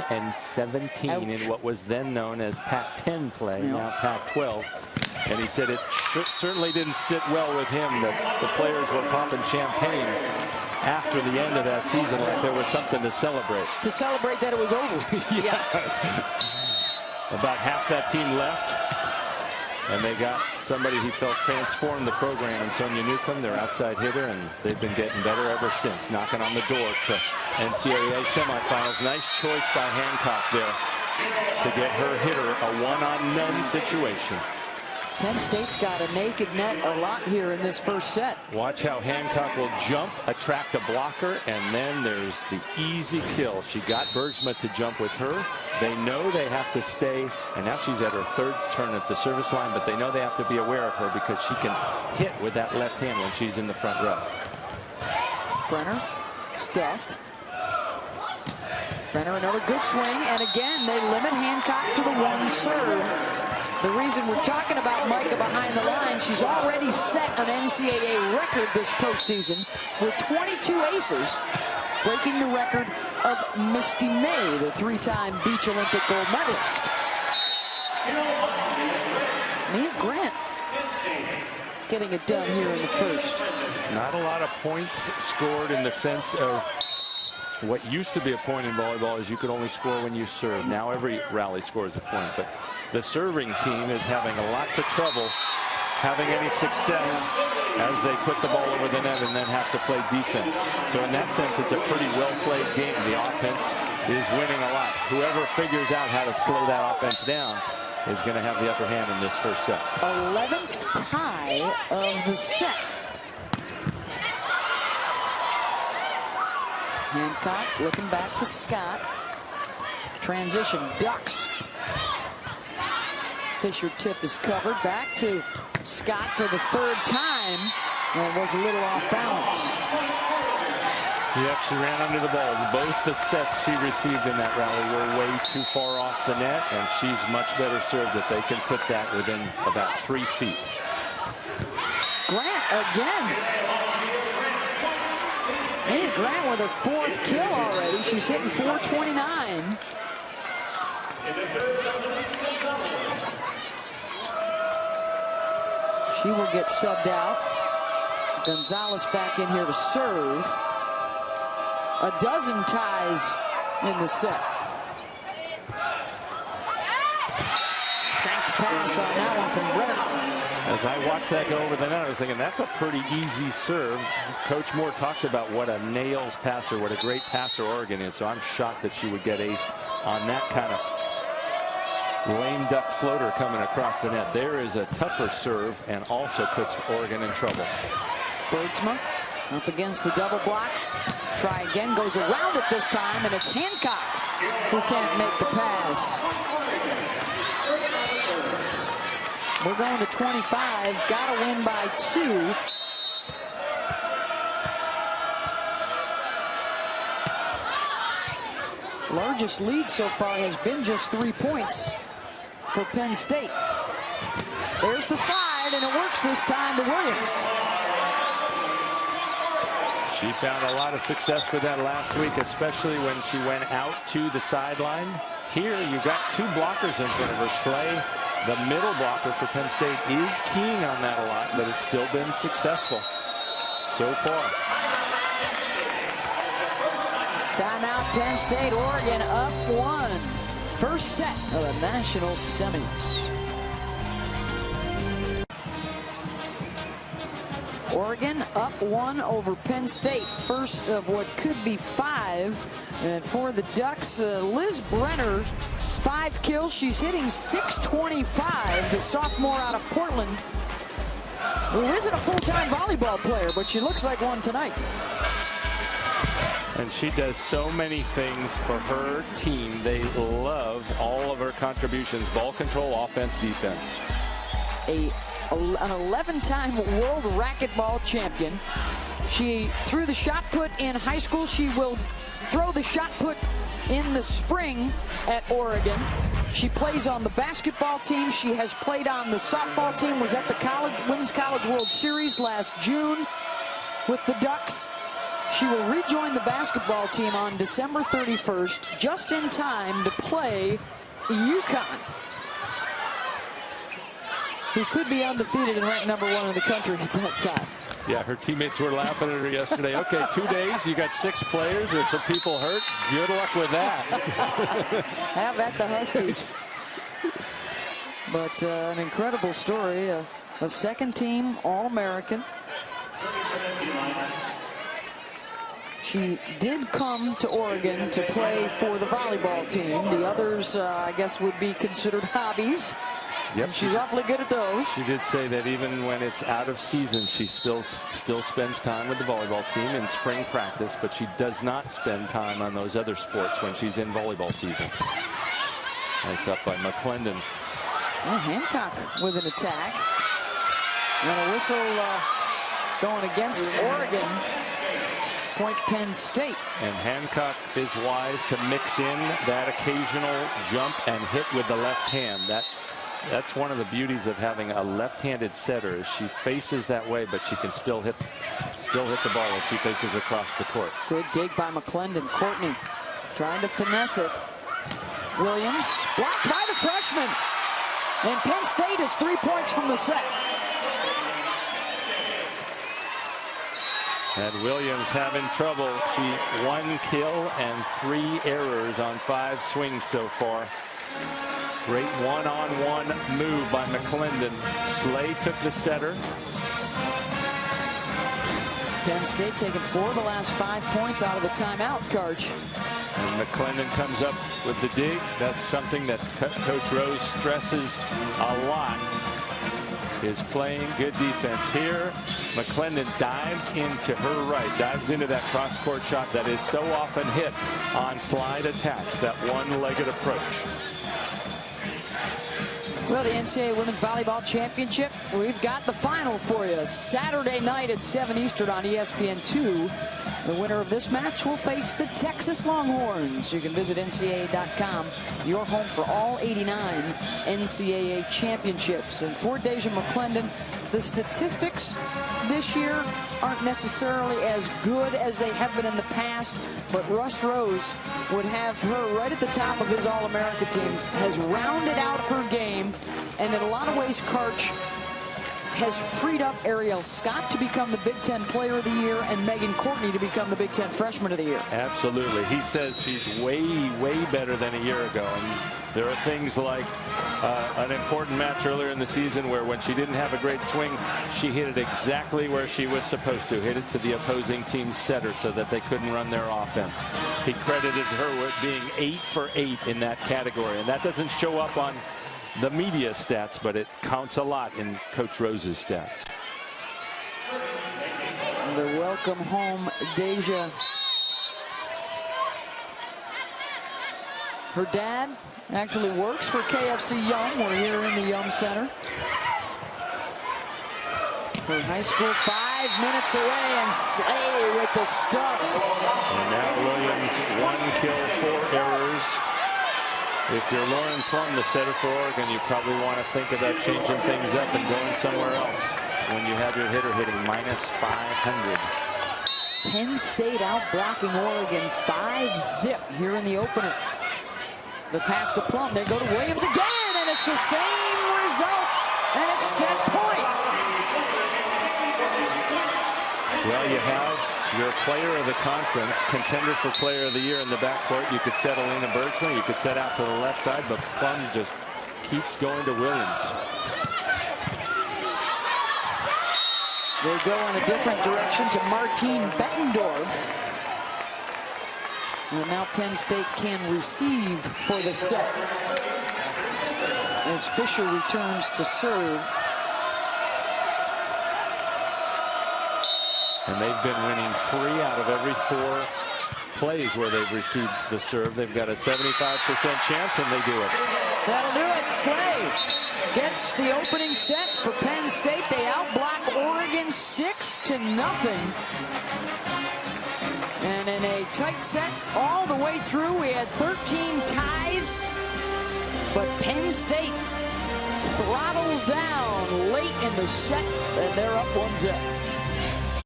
2017 in what was then known as Pac-10 play, now Pac-12. And he said it certainly didn't sit well with him that the players were popping champagne after the end of that season like there was something to celebrate. To celebrate that it was over. Yeah. About half that team left. And they got somebody he felt transformed the program in Sonia Newcomb, their outside hitter, and they've been getting better ever since, knocking on the door to NCAA semifinals. Nice choice by Hancock there to get her hitter a one-on-none situation. Penn State's got a naked net a lot here in this first set. Watch how Hancock will jump, attract a blocker, and then there's the easy kill. She got Bergsma to jump with her. They know they have to stay, and now she's at her third turn at the service line, but they know they have to be aware of her because she can hit with that left hand when she's in the front row. Brenner stuffed. Brenner another good swing, and again they limit Hancock to the one serve. The reason we're talking about Micah behind the line, she's already set an NCAA record this postseason with 22 aces, breaking the record of Misty May, the three-time Beach Olympic gold medalist. Nia Grant getting it done here in the first. Not a lot of points scored in the sense of what used to be a point in volleyball is you could only score when you serve. Now every rally scores a point, but the serving team is having lots of trouble having any success as they put the ball over the net and then have to play defense. So in that sense, it's a pretty well-played game. The offense is winning a lot. Whoever figures out how to slow that offense down is going to have the upper hand in this first set. 11th tie of the set. Hancock looking back to Scott. Transition, ducks. Fisher tip is covered. Back to Scott for the third time. And it was a little off balance. Yep, she ran under the ball. Both the sets she received in that rally were way too far off the net, and she's much better served if they can put that within about 3 feet. Grant again. Nia Grant with her fourth kill already. She's hitting .429. She will get subbed out. Gonzalez back in here to serve. A dozen ties in the set. Shanked pass on that one from Brenner. As I watched that go over the net, I was thinking that's a pretty easy serve. Coach Moore talks about what a nails passer, what a great passer Oregon is. So I'm shocked that she would get aced on that kind of lame duck floater coming across the net. There is a tougher serve and also puts Oregon in trouble. Bergsma up against the double block. Try again, goes around it this time, and it's Hancock who can't make the pass. We're going to 25. Got to win by 2. Largest lead so far has been just 3 points for Penn State. There's the slide, and it works this time to Williams. She found a lot of success with that last week, especially when she went out to the sideline. Here, you got 2 blockers in front of her. Slay, the middle blocker for Penn State, is keying on that a lot, but it's still been successful so far. Timeout, Penn State. Oregon up 1. First set of the national semis. Oregon up 1 over Penn State. First of what could be 5. And for the Ducks, Liz Brenner, 5 kills. She's hitting .625. The sophomore out of Portland, who isn't a full-time volleyball player, but she looks like one tonight. And she does so many things for her team. They love all of her contributions: ball control, offense, defense. An 11-time world racquetball champion. She threw the shot put in high school. She will throw the shot put in the spring at Oregon. She plays on the basketball team. She has played on the softball team, was at the Women's College World Series last June with the Ducks. She will rejoin the basketball team on December 31st, just in time to play UConn, who could be undefeated and ranked #1 in the country at that time. Yeah, her teammates were laughing at her yesterday. Okay, 2 days, you got 6 players, there's some people hurt. Good luck with that. Have at the Huskies. But an incredible story. A second-team All-American. She did come to Oregon to play for the volleyball team. The others, I guess, would be considered hobbies. Yep. She's awfully good at those. She did say that even when it's out of season, she still spends time with the volleyball team in spring practice, but she does not spend time on those other sports when she's in volleyball season. Nice up by McClendon. Well, Hancock with an attack. And a whistle going against Oregon. Point Penn State. And Hancock is wise to mix in that occasional jump and hit with the left hand. That's one of the beauties of having a left-handed setter, is she faces that way, but she can still hit the ball as she faces across the court. Good dig by McClendon. Courtney trying to finesse it. Williams blocked by the freshman. And Penn State is 3 points from the set. And Williams having trouble. She 1 kill and 3 errors on 5 swings so far. Great one-on-one move by McClendon. Slay took the setter. Penn State taking 4 of the last 5 points out of the timeout, Karch. And McClendon comes up with the dig. That's something that Coach Rose stresses a lot, is playing good defense. Here, McClendon dives into her right, dives into that cross-court shot that is so often hit on slide attacks, that one-legged approach. Well, the NCAA Women's Volleyball Championship, we've got the final for you. Saturday night at 7 Eastern on ESPN2. The winner of this match will face the Texas Longhorns. You can visit NCAA.com, your home for all 89 NCAA championships. And for Deja McClendon, the statistics this year aren't necessarily as good as they have been in the past, but Russ Rose would have her right at the top of his All-America team, has rounded out her game, and in a lot of ways, Karch has freed up Ariel Scott to become the Big Ten Player of the Year and Megan Courtney to become the Big Ten Freshman of the Year. Absolutely. He says she's way, way better than a year ago. And there are things like an important match earlier in the season where when she didn't have a great swing, she hit it exactly where she was supposed to, hit it to the opposing team's setter so that they couldn't run their offense. He credited her with being 8 for 8 in that category. And that doesn't show up on the media stats, but it counts a lot in Coach Rose's stats. The welcome home, Deja. Her dad actually works for KFC Yum. We're here in the Yum Center. Her high school 5 minutes away, and Slay with the stuff. And now Williams 1 kill, 4 errors. If you're Lauren Plum, the setter for Oregon, you probably want to think about changing things up and going somewhere else when you have your hitter hitting -500. Penn State out blocking Oregon 5-zip here in the opener. The pass to Plum. They go to Williams again, and it's the same result, and it's set point. Well, you have your player of the conference, contender for player of the year in the backcourt. You could set Alina Bergman, you could set out to the left side, but Plum just keeps going to Williams. They go in a different direction to Martine Bettendorf. And now Penn State can receive for the set as Fisher returns to serve. And they've been winning 3 out of every 4 plays where they've received the serve. They've got a 75% chance, and they do it. That'll do it. Slay gets the opening set for Penn State. They outblock Oregon 6-0. And in a tight set all the way through, we had 13 ties. But Penn State throttles down late in the set, and they're up 1-0.